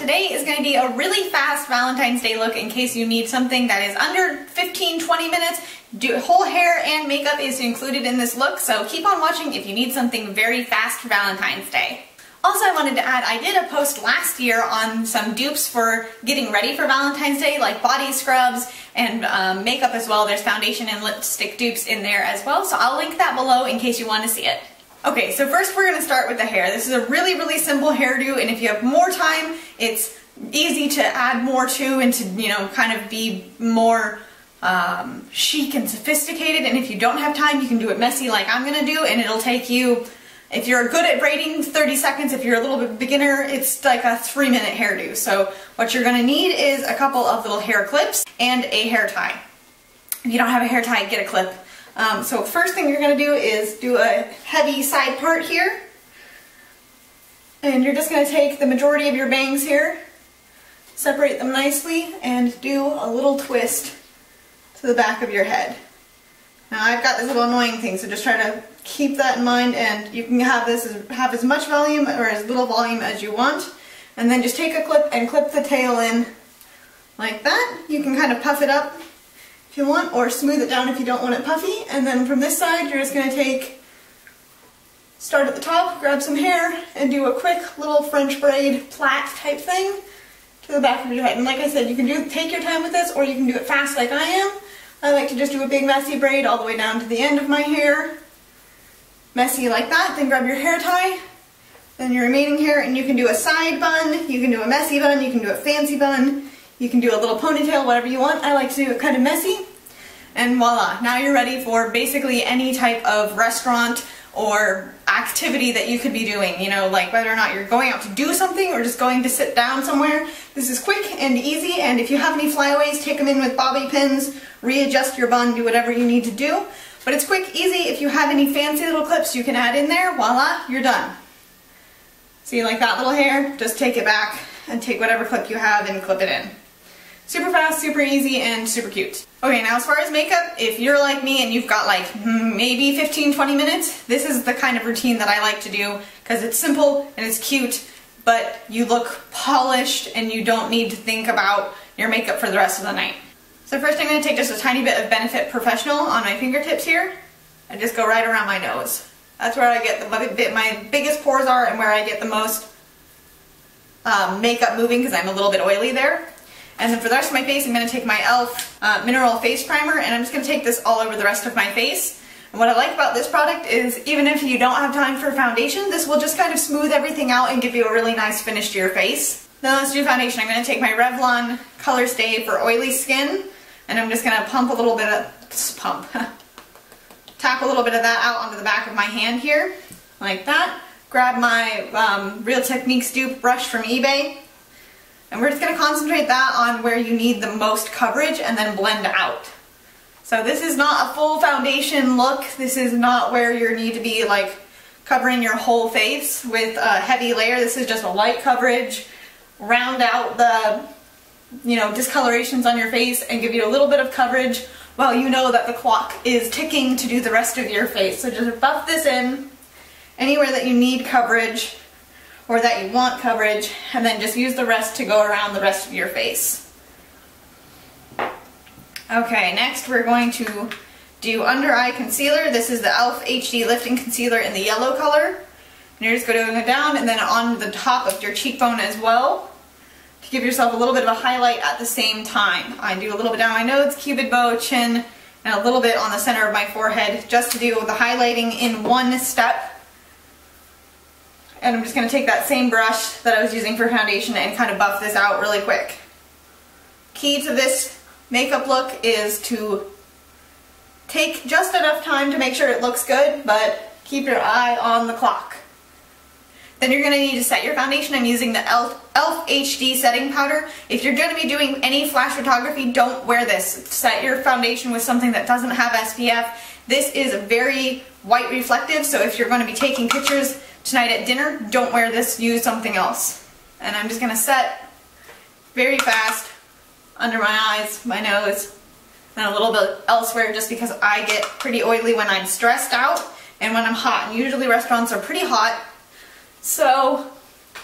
today is going to be a really fast Valentine's Day look in case you need something that is under 15-20 minutes. Whole hair and makeup is included in this look, so keep on watching if you need something very fast for Valentine's Day. Also, I wanted to add, I did a post last year on some dupes for getting ready for Valentine's Day, like body scrubs and makeup as well. There's foundation and lipstick dupes in there as well, so I'll link that below in case you want to see it. Okay, so first we're going to start with the hair. This is a really simple hairdo, and if you have more time, it's easy to add more to and to, you know, kind of be more chic and sophisticated. And if you don't have time, you can do it messy like I'm going to do, and it'll take you, if you're good at braiding, 30 seconds. If you're a little bit beginner, it's like a 3-minute hairdo. So what you're going to need is a couple of little hair clips and a hair tie. If you don't have a hair tie, get a clip. So first thing you're going to do is do a heavy side part here. And you're just going to take the majority of your bangs here, separate them nicely, and do a little twist to the back of your head. Now I've got this little annoying thing, so just try to keep that in mind, and you can have as much volume or as little volume as you want. And then just take a clip and clip the tail in like that. You can kind of puff it up if you want, or smooth it down if you don't want it puffy. And then from this side, you're just going to start at the top, grab some hair, and do a quick little French braid plait type thing to the back of your head. And like I said, you can take your time with this, or you can do it fast like I am. I like to just do a big messy braid all the way down to the end of my hair. Messy like that, then grab your hair tie, then your remaining hair, and you can do a side bun, you can do a messy bun, you can do a fancy bun, you can do a little ponytail, whatever you want. I like to do it kind of messy. And voila, now you're ready for basically any type of restaurant or activity that you could be doing. You know, like whether or not you're going out to do something or just going to sit down somewhere. This is quick and easy, and if you have any flyaways, take them in with bobby pins, readjust your bun, do whatever you need to do. But it's quick, easy. If you have any fancy little clips you can add in there, voila, you're done. See, like that little hair, just take it back and take whatever clip you have and clip it in. Super fast, super easy, and super cute. Okay, now as far as makeup, if you're like me and you've got like maybe 15-20 minutes, this is the kind of routine that I like to do because it's simple and it's cute, but you look polished and you don't need to think about your makeup for the rest of the night. So first I'm going to take just a tiny bit of Benefit Professional on my fingertips here and just go right around my nose. That's where I get my biggest pores are and where I get the most makeup moving because I'm a little bit oily there. And then for the rest of my face, I'm going to take my e.l.f. Mineral Face Primer, and I'm just going to take this all over the rest of my face. And what I like about this product is even if you don't have time for foundation, this will just kind of smooth everything out and give you a really nice finish to your face. Now let's do foundation. I'm going to take my Revlon Color Stay for oily skin, and I'm just going to tap a little bit of that out onto the back of my hand here, like that. Grab my Real Techniques dupe brush from eBay. And we're just going to concentrate that on where you need the most coverage and then blend out. So this is not a full foundation look. This is not where you need to be like covering your whole face with a heavy layer. This is just a light coverage, round out the, you know, discolorations on your face and give you a little bit of coverage while you know that the clock is ticking to do the rest of your face. So just buff this in anywhere that you need coverage or that you want coverage, and then just use the rest to go around the rest of your face. Okay, next we're going to do under eye concealer. This is the e.l.f. HD Lifting Concealer in the yellow color. And you're just going to go down and then on the top of your cheekbone as well to give yourself a little bit of a highlight at the same time. I do a little bit down my nose, cupid bow, chin, and a little bit on the center of my forehead just to do the highlighting in one step. And I'm just going to take that same brush that I was using for foundation and kind of buff this out really quick. Key to this makeup look is to take just enough time to make sure it looks good, but keep your eye on the clock. Then you're going to need to set your foundation. I'm using the e.l.f. HD setting powder. If you're going to be doing any flash photography, don't wear this. Set your foundation with something that doesn't have SPF. This is very white reflective, so if you're going to be taking pictures tonight at dinner, don't wear this, use something else. And I'm just going to set very fast under my eyes, my nose, and a little bit elsewhere just because I get pretty oily when I'm stressed out and when I'm hot. And usually restaurants are pretty hot, so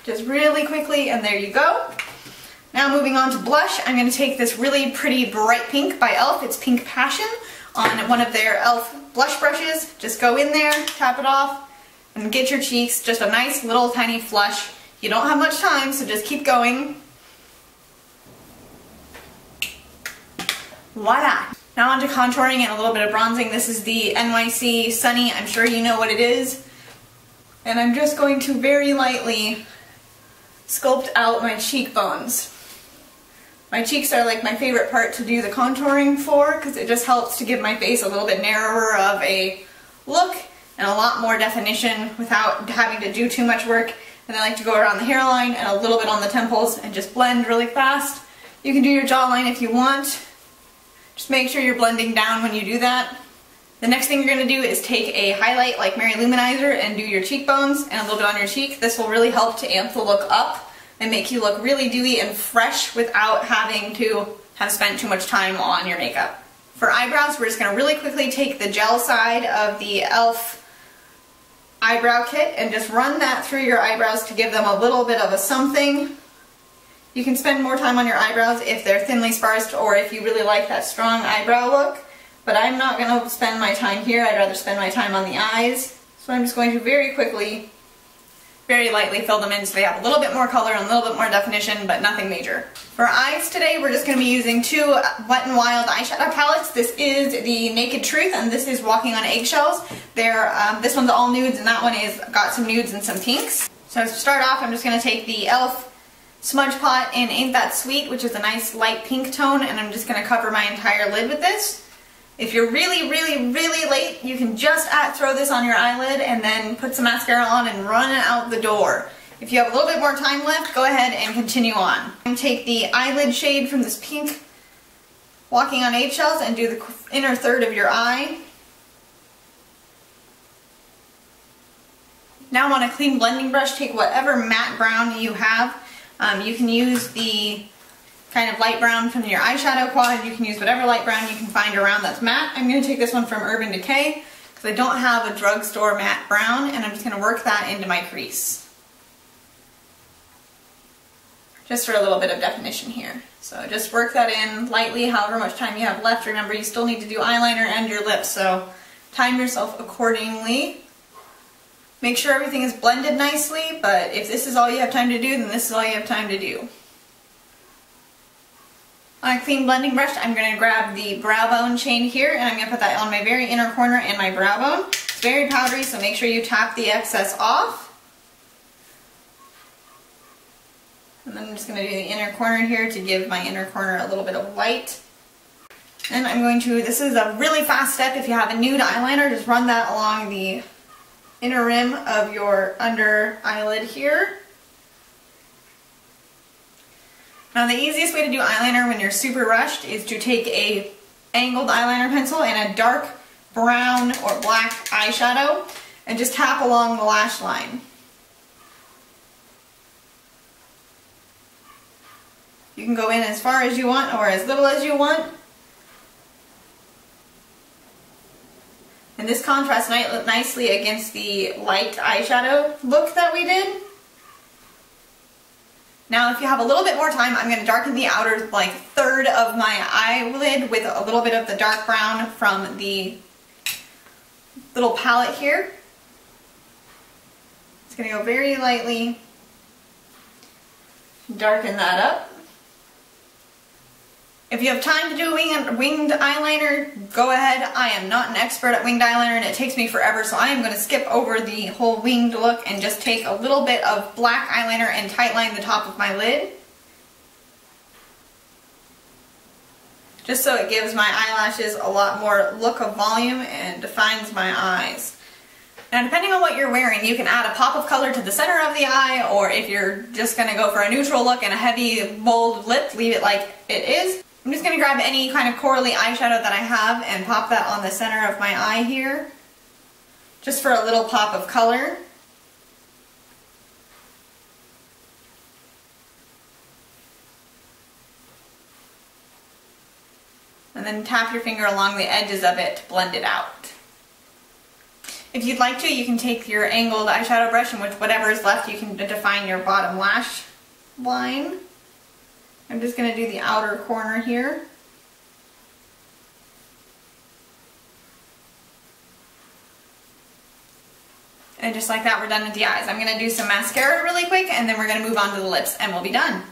just really quickly, and there you go. Now moving on to blush, I'm going to take this really pretty bright pink by e.l.f. It's Pink Passion on one of their e.l.f. blush brushes. Just go in there, tap it off, and get your cheeks just a nice little tiny flush. You don't have much time, so just keep going. Voila! Now on to contouring and a little bit of bronzing. This is the NYC Sunny. I'm sure you know what it is. And I'm just going to very lightly sculpt out my cheekbones. My cheeks are like my favorite part to do the contouring for because it just helps to give my face a little bit narrower of a look and a lot more definition without having to do too much work. And I like to go around the hairline and a little bit on the temples and just blend really fast. You can do your jawline if you want. Just make sure you're blending down when you do that. The next thing you're going to do is take a highlight like Mary Luminizer and do your cheekbones and a little bit on your cheek. This will really help to amp the look up and make you look really dewy and fresh without having to have spent too much time on your makeup. For eyebrows, we're just going to really quickly take the gel side of the e.l.f. eyebrow kit and just run that through your eyebrows to give them a little bit of a something. You can spend more time on your eyebrows if they're thinly sparsed or if you really like that strong eyebrow look, but I'm not going to spend my time here. I'd rather spend my time on the eyes. So I'm just going to very quickly, very lightly fill them in so they have a little bit more color and a little bit more definition, but nothing major. For eyes today, we're just going to be using two Wet n Wild eyeshadow palettes. This is the Naked Truth and this is Walking on Eggshells. This one's all nudes and that one is got some nudes and some pinks. So to start off, I'm just going to take the e.l.f. Smudge Pot in Ain't That Sweet, which is a nice light pink tone, and I'm just going to cover my entire lid with this. If you're really late, you can just throw this on your eyelid and then put some mascara on and run out the door. If you have a little bit more time left, go ahead and continue on. And take the eyelid shade from this pink Walking on Eggshells and do the inner third of your eye. Now on a clean blending brush, take whatever matte brown you have. You can use the kind of light brown from your eyeshadow quad. You can use whatever light brown you can find around that's matte. I'm going to take this one from Urban Decay because I don't have a drugstore matte brown, and I'm just going to work that into my crease. Just for a little bit of definition here. So just work that in lightly, however much time you have left. Remember, you still need to do eyeliner and your lips, so time yourself accordingly. Make sure everything is blended nicely, but if this is all you have time to do, then this is all you have time to do. On a clean blending brush, I'm going to grab the brow bone chain here, and I'm going to put that on my very inner corner and my brow bone. It's very powdery, so make sure you tap the excess off. And then I'm just going to do the inner corner here to give my inner corner a little bit of light. And I'm going to, this is a really fast step. If you have a nude eyeliner, just run that along the inner rim of your under eyelid here. Now the easiest way to do eyeliner when you're super rushed is to take a angled eyeliner pencil and a dark brown or black eyeshadow and just tap along the lash line. You can go in as far as you want or as little as you want. And this contrasts nicely against the light eyeshadow look that we did. Now if you have a little bit more time, I'm going to darken the outer third of my eyelid with a little bit of the dark brown from the little palette here. Just going to go very lightly, darken that up. If you have time to do winged eyeliner, go ahead. I am not an expert at winged eyeliner and it takes me forever, so I am going to skip over the whole winged look and just take a little bit of black eyeliner and tightline the top of my lid. Just so it gives my eyelashes a lot more look of volume and defines my eyes. Now depending on what you're wearing, you can add a pop of color to the center of the eye, or if you're just going to go for a neutral look and a heavy bold lip, leave it like it is. I'm just going to grab any kind of corally eyeshadow that I have and pop that on the center of my eye here, just for a little pop of color. And then tap your finger along the edges of it to blend it out. If you'd like to, you can take your angled eyeshadow brush and with whatever is left, you can define your bottom lash line. I'm just going to do the outer corner here. And just like that, we're done with the eyes. I'm going to do some mascara really quick, and then we're going to move on to the lips, and we'll be done.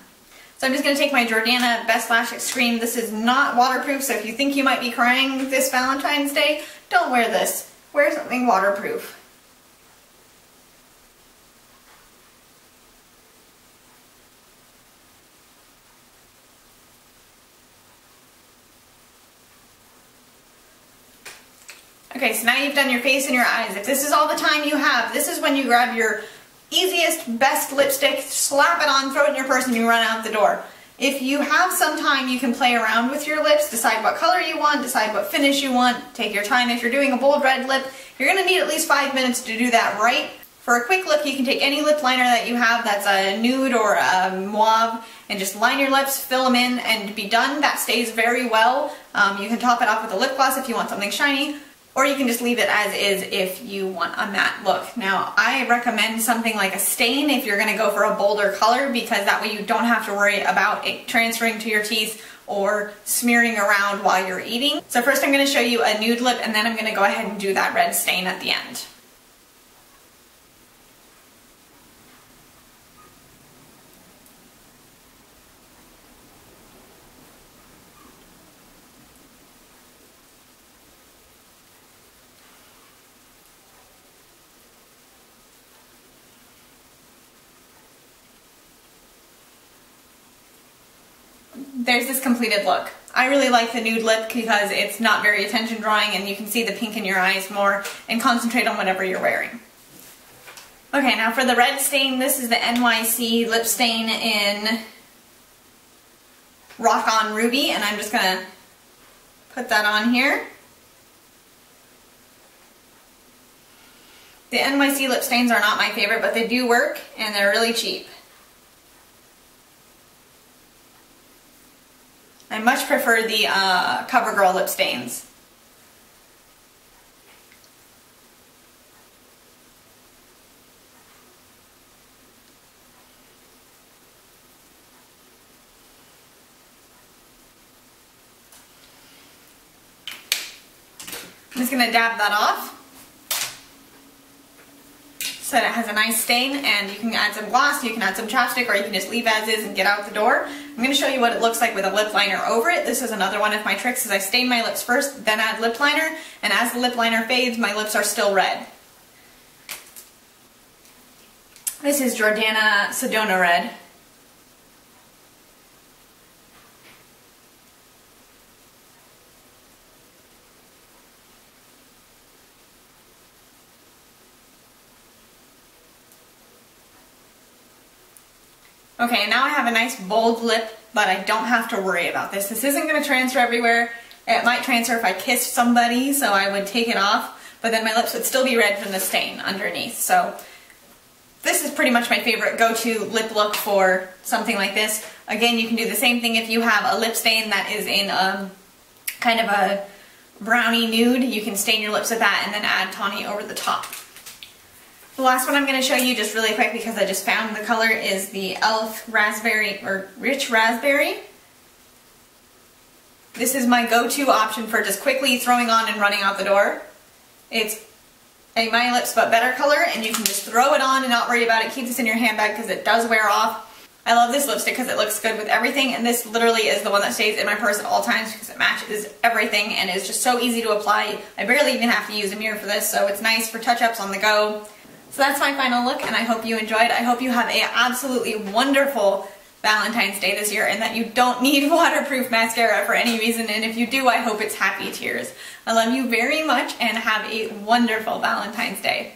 So I'm just going to take my Jordana Best Lash Extreme. This is not waterproof, so if you think you might be crying this Valentine's Day, don't wear this. Wear something waterproof. Okay, so now you've done your face and your eyes. If this is all the time you have, this is when you grab your easiest, best lipstick, slap it on, throw it in your purse, and you run out the door. If you have some time, you can play around with your lips, decide what color you want, decide what finish you want, take your time. If you're doing a bold red lip, you're going to need at least 5 minutes to do that right. For a quick look, you can take any lip liner that you have that's a nude or a mauve and just line your lips, fill them in, and be done. That stays very well. You can top it off with a lip gloss if you want something shiny, or you can just leave it as is if you want a matte look. Now, I recommend something like a stain if you're going to go for a bolder color, because that way you don't have to worry about it transferring to your teeth or smearing around while you're eating. So first I'm going to show you a nude lip, and then I'm going to go ahead and do that red stain at the end. There's this completed look. I really like the nude lip because it's not very attention drawing, and you can see the pink in your eyes more and concentrate on whatever you're wearing. Okay, now for the red stain, this is the NYC lip stain in Rock On Ruby, and I'm just going to put that on here. The NYC lip stains are not my favorite, but they do work, and they're really cheap. I much prefer the CoverGirl lip stains. I'm just going to dab that off so that it has a nice stain, and you can add some gloss, you can add some chapstick, or you can just leave as is and get out the door. I'm going to show you what it looks like with a lip liner over it. This is another one of my tricks, is I stain my lips first, then add lip liner, and as the lip liner fades, my lips are still red. This is Jordana Sedona Red. Okay, now I have a nice bold lip, but I don't have to worry about this. This isn't going to transfer everywhere. It might transfer if I kissed somebody, so I would take it off, but then my lips would still be red from the stain underneath. So this is pretty much my favorite go-to lip look for something like this. Again, you can do the same thing if you have a lip stain that is in kind of a brownie nude. You can stain your lips with that and then add tawny over the top. The last one I'm going to show you just really quick because I just found the color is the e.l.f. Raspberry, or Rich Raspberry. This is my go-to option for just quickly throwing on and running out the door. It's a My Lips But Better color, and you can just throw it on and not worry about it. Keep this in your handbag because it does wear off. I love this lipstick because it looks good with everything, and this literally is the one that stays in my purse at all times because it matches everything and is just so easy to apply. I barely even have to use a mirror for this, so it's nice for touch-ups on the go. So that's my final look, and I hope you enjoyed. I hope you have an absolutely wonderful Valentine's Day this year, and that you don't need waterproof mascara for any reason, and if you do, I hope it's happy tears. I love you very much, and have a wonderful Valentine's Day.